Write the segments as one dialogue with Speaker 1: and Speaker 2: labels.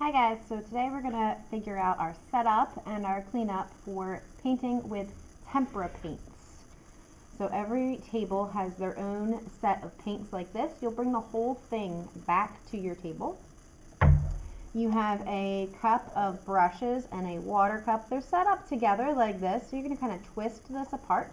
Speaker 1: Hi guys, so today we're going to figure out our setup and our cleanup for painting with tempera paints. So every table has their own set of paints like this. You'll bring the whole thing back to your table. You have a cup of brushes and a water cup. They're set up together like this, so you're going to kind of twist this apart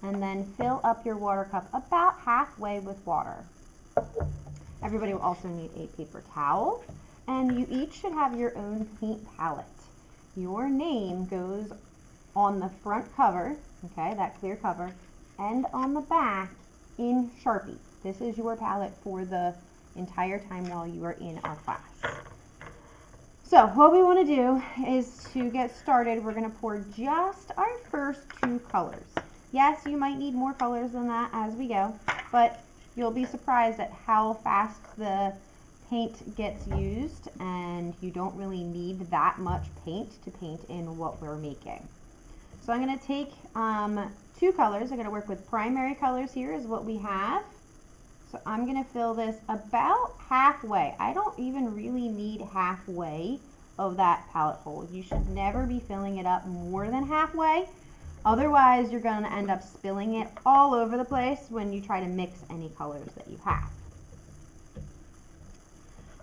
Speaker 1: and then fill up your water cup about halfway with water. Everybody will also need a paper towel. And you each should have your own paint palette. Your name goes on the front cover, okay, that clear cover, and on the back in Sharpie. This is your palette for the entire time while you are in our class. So what we want to do is to get started, we're going to pour just our first two colors. Yes, you might need more colors than that as we go, but you'll be surprised at how fast the paint gets used, and you don't really need that much paint to paint in what we're making. So I'm going to take two colors. I'm going to work with primary colors. Here is what we have. So I'm going to fill this about halfway. I don't even really need halfway of that palette hole. You should never be filling it up more than halfway. Otherwise, you're going to end up spilling it all over the place when you try to mix any colors that you have.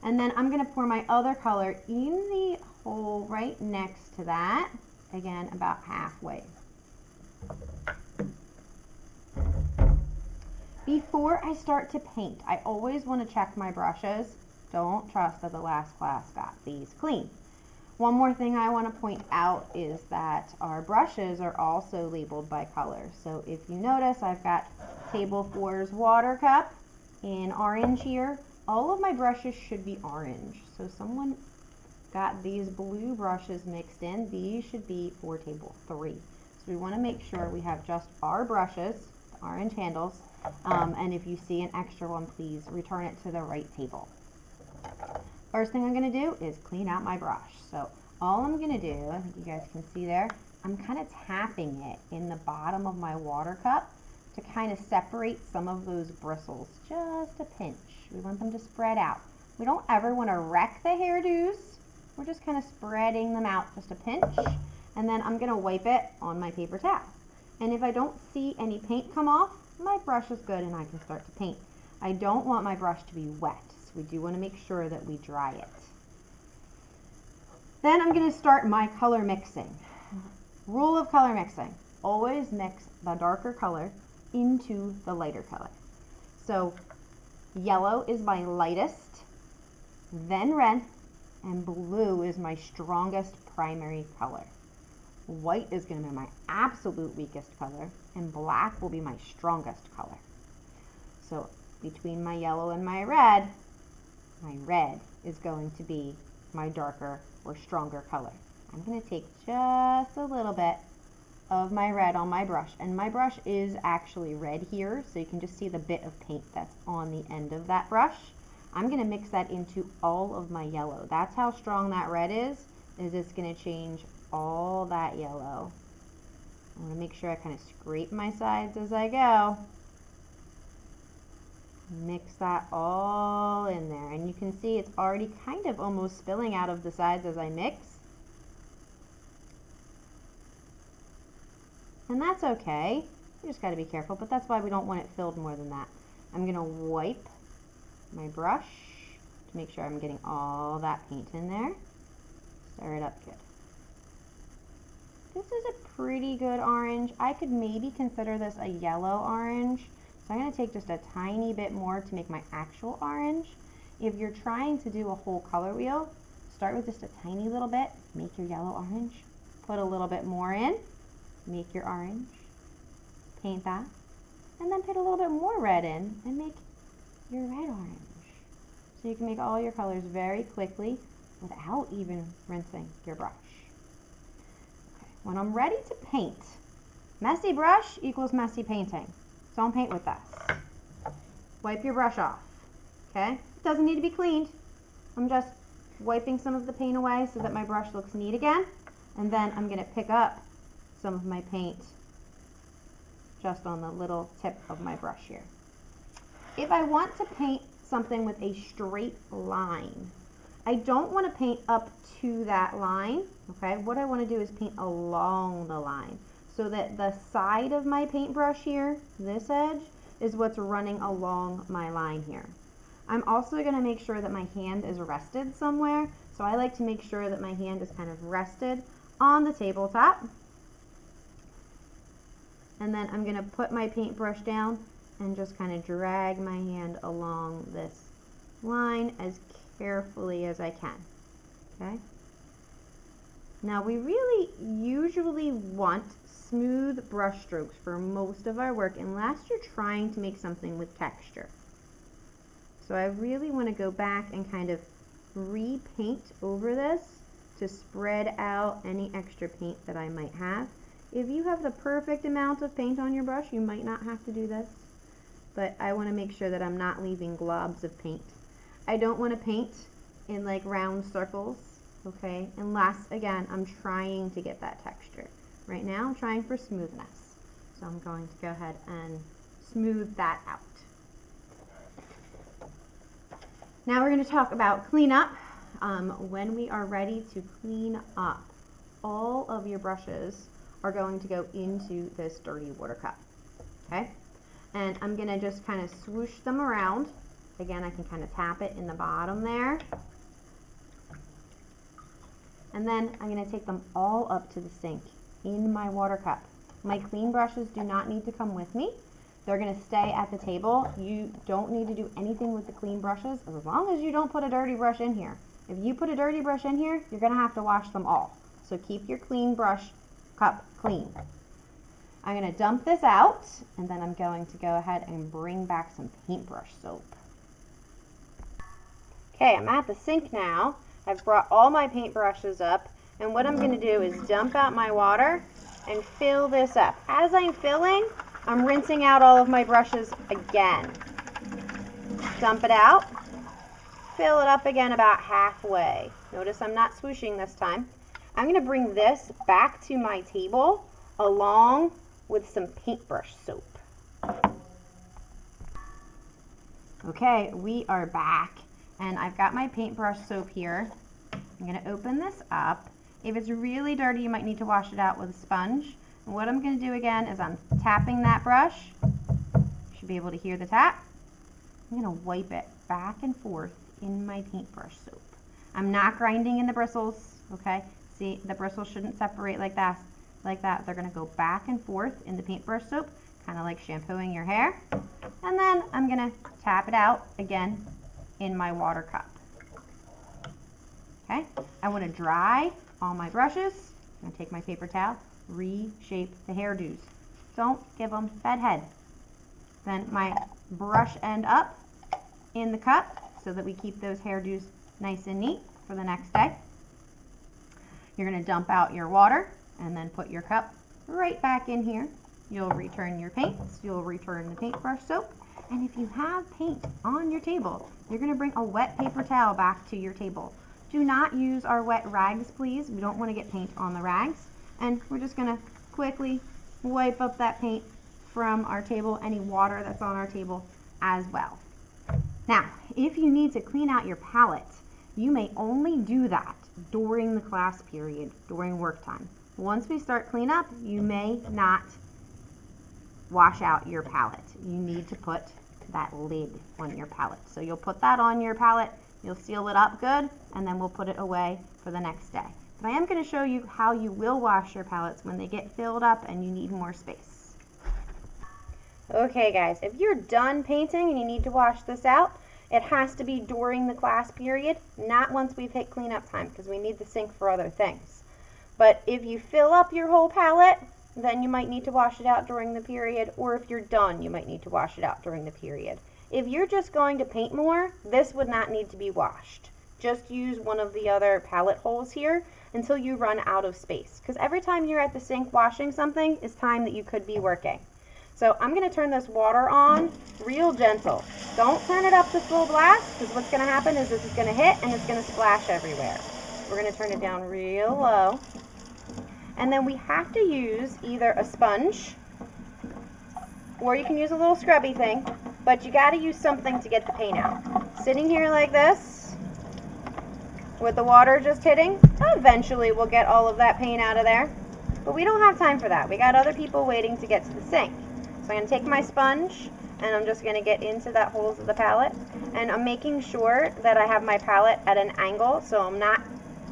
Speaker 1: And then I'm going to pour my other color in the hole right next to that, again about halfway. Before I start to paint, I always want to check my brushes. Don't trust that the last class got these clean. One more thing I want to point out is that our brushes are also labeled by color. So if you notice, I've got Table 4's water cup in orange here. All of my brushes should be orange. So someone got these blue brushes mixed in. These should be for Table 3. So we want to make sure we have just our brushes, the orange handles, and if you see an extra one, please return it to the right table. First thing I'm going to do is clean out my brush. So all I'm going to do, I think you guys can see there, I'm kind of tapping it in the bottom of my water cup to kind of separate some of those bristles, just a pinch. We want them to spread out. We don't ever want to wreck the hairdos. We're just kind of spreading them out just a pinch. And then I'm going to wipe it on my paper towel. And if I don't see any paint come off, my brush is good and I can start to paint. I don't want my brush to be wet, so we do want to make sure that we dry it. Then I'm going to start my color mixing. Rule of color mixing: always mix the darker color into the lighter color. So yellow is my lightest, then red, and blue is my strongest primary color. White is going to be my absolute weakest color, and black will be my strongest color. So between my yellow and my red is going to be my darker or stronger color. I'm going to take just a little bit of my red on my brush, and my brush is actually red here, so you can just see the bit of paint that's on the end of that brush. I'm going to mix that into all of my yellow. That's how strong that red is it's going to change all that yellow. I want to make sure I kind of scrape my sides as I go. Mix that all in there, and you can see it's already kind of almost spilling out of the sides as I mix. And that's okay. You just got to be careful, but that's why we don't want it filled more than that. I'm going to wipe my brush to make sure I'm getting all that paint in there. Stir it up good. This is a pretty good orange. I could maybe consider this a yellow orange. So I'm going to take just a tiny bit more to make my actual orange. If you're trying to do a whole color wheel, start with just a tiny little bit. Make your yellow orange. Put a little bit more in. Make your orange, paint that, and then put a little bit more red in and make your red orange. So you can make all your colors very quickly without even rinsing your brush. Okay. When I'm ready to paint, messy brush equals messy painting. Don't paint with this. Wipe your brush off, okay? It doesn't need to be cleaned. I'm just wiping some of the paint away so that my brush looks neat again, and then I'm going to pick up some of my paint just on the little tip of my brush here. If I want to paint something with a straight line, I don't want to paint up to that line, okay? What I want to do is paint along the line so that the side of my paintbrush here, this edge, is what's running along my line here. I'm also going to make sure that my hand is rested somewhere, so I like to make sure that my hand is kind of rested on the tabletop. And then I'm going to put my paintbrush down and just kind of drag my hand along this line as carefully as I can. Okay? Now we really usually want smooth brush strokes for most of our work unless you're trying to make something with texture. So I really want to go back and kind of repaint over this to spread out any extra paint that I might have. If you have the perfect amount of paint on your brush, you might not have to do this, but I want to make sure that I'm not leaving globs of paint. I don't want to paint in like round circles, okay, unless, again, I'm trying to get that texture. Right now, I'm trying for smoothness, so I'm going to go ahead and smooth that out. Now we're going to talk about cleanup. When we are ready to clean up, all of your brushes are going to go into this dirty water cup, okay? And I'm going to just kind of swoosh them around. Again, I can kind of tap it in the bottom there. And then I'm going to take them all up to the sink in my water cup. My clean brushes do not need to come with me. They're going to stay at the table. You don't need to do anything with the clean brushes as long as you don't put a dirty brush in here. If you put a dirty brush in here, you're going to have to wash them all. So keep your clean brush cup clean. I'm going to dump this out, and then I'm going to go ahead and bring back some paintbrush soap. Okay, I'm at the sink now. I've brought all my paintbrushes up, and what I'm going to do is dump out my water and fill this up. As I'm filling, I'm rinsing out all of my brushes again. Dump it out, fill it up again about halfway. Notice I'm not swooshing this time. I'm going to bring this back to my table along with some paintbrush soap. Okay, we are back, and I've got my paintbrush soap here. I'm going to open this up. If it's really dirty, you might need to wash it out with a sponge. And what I'm going to do again is I'm tapping that brush. You should be able to hear the tap. I'm going to wipe it back and forth in my paintbrush soap. I'm not grinding in the bristles, okay? See, the bristles shouldn't separate like that. They're going to go back and forth in the paintbrush soap, kind of like shampooing your hair. And then I'm going to tap it out again in my water cup. Okay, I want to dry all my brushes. I'm going to take my paper towel, reshape the hairdos. Don't give them bad head. Then my brush end up in the cup so that we keep those hairdos nice and neat for the next day. You're going to dump out your water and then put your cup right back in here. You'll return your paints, you'll return the paintbrush soap, and if you have paint on your table, you're going to bring a wet paper towel back to your table. Do not use our wet rags, please. We don't want to get paint on the rags. And we're just going to quickly wipe up that paint from our table, any water that's on our table as well. Now, if you need to clean out your palette, you may only do that during the class period, during work time. Once we start cleanup, you may not wash out your palette. You need to put that lid on your palette. So you'll put that on your palette, you'll seal it up good, and then we'll put it away for the next day. But I am going to show you how you will wash your palettes when they get filled up and you need more space. Okay guys, if you're done painting and you need to wash this out, it has to be during the class period, not once we've hit cleanup time, because we need the sink for other things. But if you fill up your whole palette, then you might need to wash it out during the period, or if you're done, you might need to wash it out during the period. If you're just going to paint more, this would not need to be washed. Just use one of the other palette holes here until you run out of space, because every time you're at the sink washing something is time that you could be working. So I'm going to turn this water on real gentle. Don't turn it up to full blast, because what's going to happen is this is going to hit and it's going to splash everywhere. We're going to turn it down real low. And then we have to use either a sponge, or you can use a little scrubby thing, but you got to use something to get the paint out. Sitting here like this, with the water just hitting, eventually we'll get all of that paint out of there. But we don't have time for that. We got other people waiting to get to the sink. So I'm going to take my sponge and I'm just going to get into that holes of the palette. And I'm making sure that I have my palette at an angle so I'm not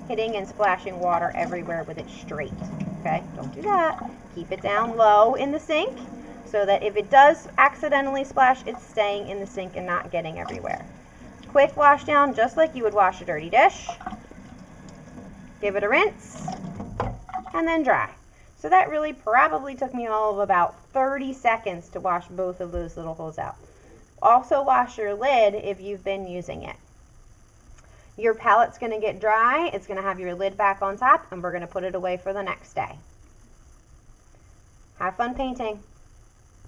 Speaker 1: hitting and splashing water everywhere with it straight. Okay, don't do that. Keep it down low in the sink so that if it does accidentally splash, it's staying in the sink and not getting everywhere. Quick wash down, just like you would wash a dirty dish. Give it a rinse, and then dry. So that really probably took me all of about 30 seconds to wash both of those little holes out. Also wash your lid if you've been using it. Your palette's going to get dry, it's going to have your lid back on top, and we're going to put it away for the next day. Have fun painting.